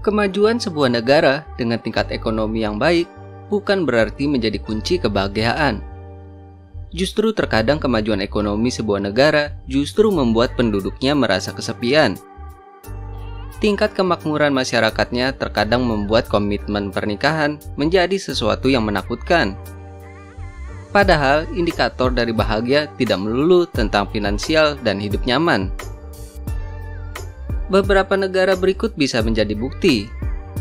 Kemajuan sebuah negara dengan tingkat ekonomi yang baik bukan berarti menjadi kunci kebahagiaan. Justru terkadang kemajuan ekonomi sebuah negara justru membuat penduduknya merasa kesepian. Tingkat kemakmuran masyarakatnya terkadang membuat komitmen pernikahan menjadi sesuatu yang menakutkan. Padahal indikator dari bahagia tidak melulu tentang finansial dan hidup nyaman. Beberapa negara berikut bisa menjadi bukti.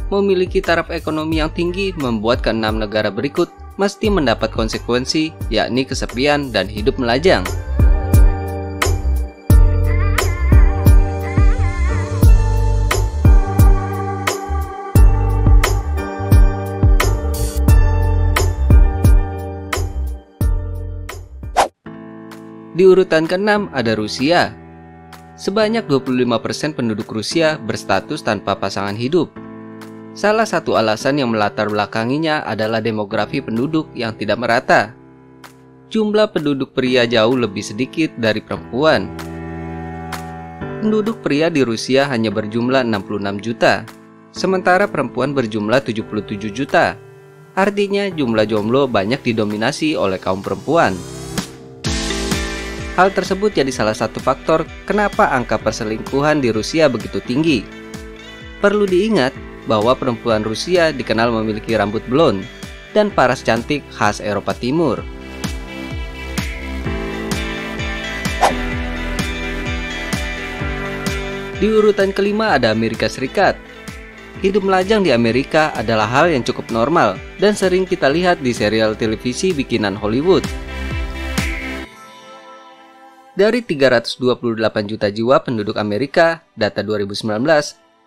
Memiliki taraf ekonomi yang tinggi membuat keenam negara berikut mesti mendapat konsekuensi, yakni kesepian dan hidup melajang. Di urutan ke-6 ada Rusia. Sebanyak 25% penduduk Rusia berstatus tanpa pasangan hidup. Salah satu alasan yang melatar belakanginya adalah demografi penduduk yang tidak merata. Jumlah penduduk pria jauh lebih sedikit dari perempuan. Penduduk pria di Rusia hanya berjumlah 66 juta, sementara perempuan berjumlah 77 juta. Artinya jumlah jomblo banyak didominasi oleh kaum perempuan. Hal tersebut jadi salah satu faktor kenapa angka perselingkuhan di Rusia begitu tinggi. Perlu diingat bahwa perempuan Rusia dikenal memiliki rambut blond dan paras cantik khas Eropa Timur. Di urutan kelima ada Amerika Serikat. Hidup melajang di Amerika adalah hal yang cukup normal dan sering kita lihat di serial televisi bikinan Hollywood. Dari 328 juta jiwa penduduk Amerika, data 2019,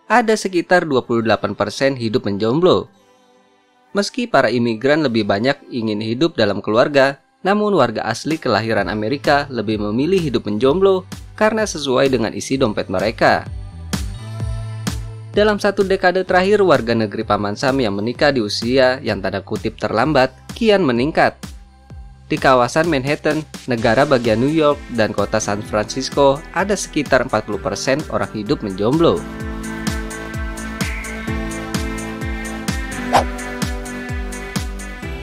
ada sekitar 28% hidup menjomblo. Meski para imigran lebih banyak ingin hidup dalam keluarga, namun warga asli kelahiran Amerika lebih memilih hidup menjomblo karena sesuai dengan isi dompet mereka. Dalam satu dekade terakhir, warga negeri Paman Sam yang menikah di usia yang tanda kutip terlambat kian meningkat. Di kawasan Manhattan, negara bagian New York, dan kota San Francisco, ada sekitar 40% orang hidup menjomblo.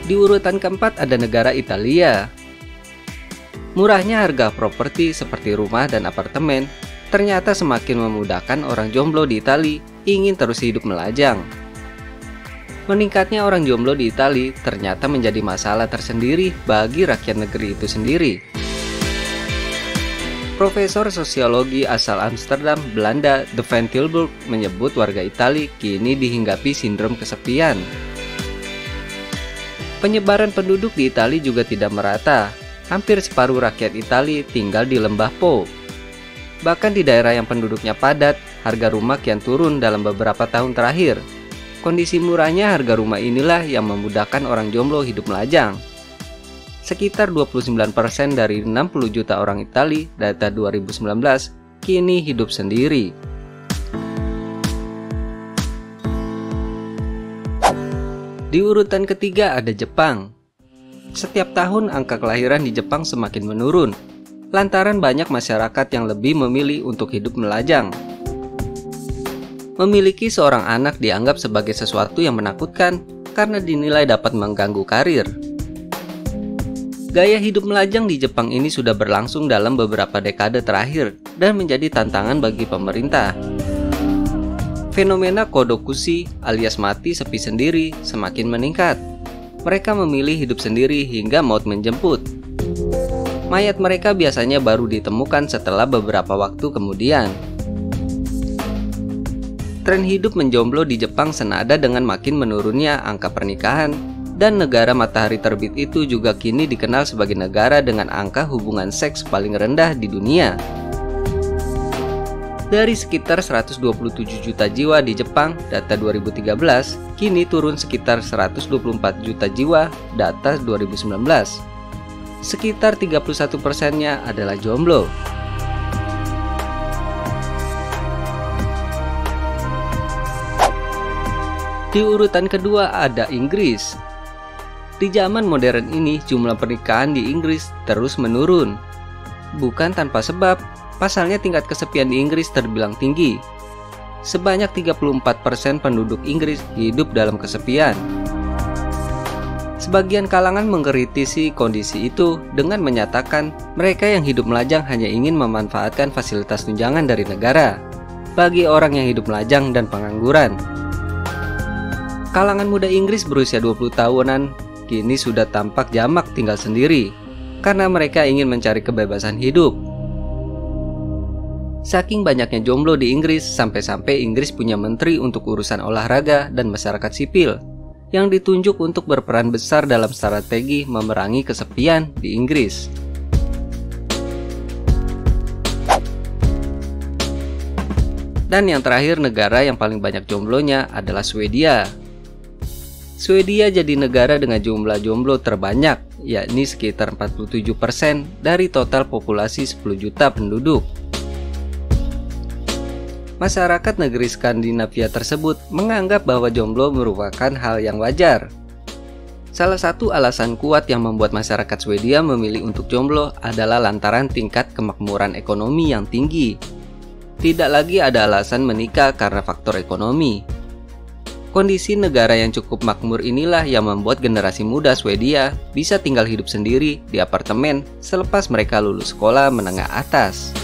Di urutan keempat ada negara Italia. Murahnya harga properti seperti rumah dan apartemen ternyata semakin memudahkan orang jomblo di Italia ingin terus hidup melajang. Meningkatnya orang jomblo di Italia ternyata menjadi masalah tersendiri bagi rakyat negeri itu sendiri. Profesor sosiologi asal Amsterdam, Belanda, De Van Tilburg menyebut warga Italia kini dihinggapi sindrom kesepian. Penyebaran penduduk di Italia juga tidak merata. Hampir separuh rakyat Italia tinggal di lembah Po. Bahkan di daerah yang penduduknya padat, harga rumah kian turun dalam beberapa tahun terakhir. Kondisi murahnya harga rumah inilah yang memudahkan orang jomblo hidup melajang. Sekitar 29% dari 60 juta orang Italia data 2019 kini hidup sendiri. Di urutan ketiga ada Jepang. Setiap tahun angka kelahiran di Jepang semakin menurun, lantaran banyak masyarakat yang lebih memilih untuk hidup melajang. Memiliki seorang anak dianggap sebagai sesuatu yang menakutkan karena dinilai dapat mengganggu karir. Gaya hidup melajang di Jepang ini sudah berlangsung dalam beberapa dekade terakhir dan menjadi tantangan bagi pemerintah. Fenomena kodokushi alias mati sepi sendiri semakin meningkat. Mereka memilih hidup sendiri hingga maut menjemput. Mayat mereka biasanya baru ditemukan setelah beberapa waktu kemudian. Tren hidup menjomblo di Jepang senada dengan makin menurunnya angka pernikahan, dan negara matahari terbit itu juga kini dikenal sebagai negara dengan angka hubungan seks paling rendah di dunia. Dari sekitar 127 juta jiwa di Jepang, data 2013, kini turun sekitar 124 juta jiwa, data 2019. Sekitar 31%-nya adalah jomblo. Di urutan kedua ada Inggris. Di zaman modern ini, jumlah pernikahan di Inggris terus menurun. Bukan tanpa sebab, pasalnya tingkat kesepian di Inggris terbilang tinggi. sebanyak 34% penduduk Inggris hidup dalam kesepian. Sebagian kalangan mengkritisi kondisi itu dengan menyatakan mereka yang hidup melajang hanya ingin memanfaatkan fasilitas tunjangan dari negara bagi orang yang hidup melajang dan pengangguran. Kalangan muda Inggris berusia 20 tahunan kini sudah tampak jamak tinggal sendiri karena mereka ingin mencari kebebasan hidup. Saking banyaknya jomblo di Inggris, sampai-sampai Inggris punya menteri untuk urusan olahraga dan masyarakat sipil yang ditunjuk untuk berperan besar dalam strategi memerangi kesepian di Inggris. Dan yang terakhir, negara yang paling banyak jomblonya adalah Swedia. Swedia jadi negara dengan jumlah jomblo terbanyak, yakni sekitar 47% dari total populasi 10 juta penduduk. Masyarakat negeri Skandinavia tersebut menganggap bahwa jomblo merupakan hal yang wajar. Salah satu alasan kuat yang membuat masyarakat Swedia memilih untuk jomblo adalah lantaran tingkat kemakmuran ekonomi yang tinggi. Tidak lagi ada alasan menikah karena faktor ekonomi. Kondisi negara yang cukup makmur inilah yang membuat generasi muda Swedia bisa tinggal hidup sendiri di apartemen selepas mereka lulus sekolah menengah atas.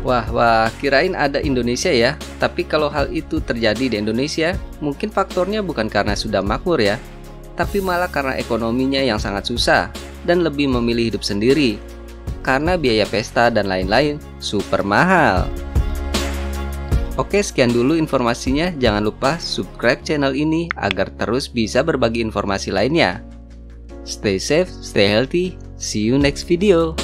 Wah, kirain ada Indonesia ya. Tapi kalau hal itu terjadi di Indonesia, mungkin faktornya bukan karena sudah makmur ya, tapi malah karena ekonominya yang sangat susah dan lebih memilih hidup sendiri. Karena biaya pesta dan lain-lain super mahal. Oke, sekian dulu informasinya. Jangan lupa subscribe channel ini agar terus bisa berbagi informasi lainnya. Stay safe, stay healthy. See you next video.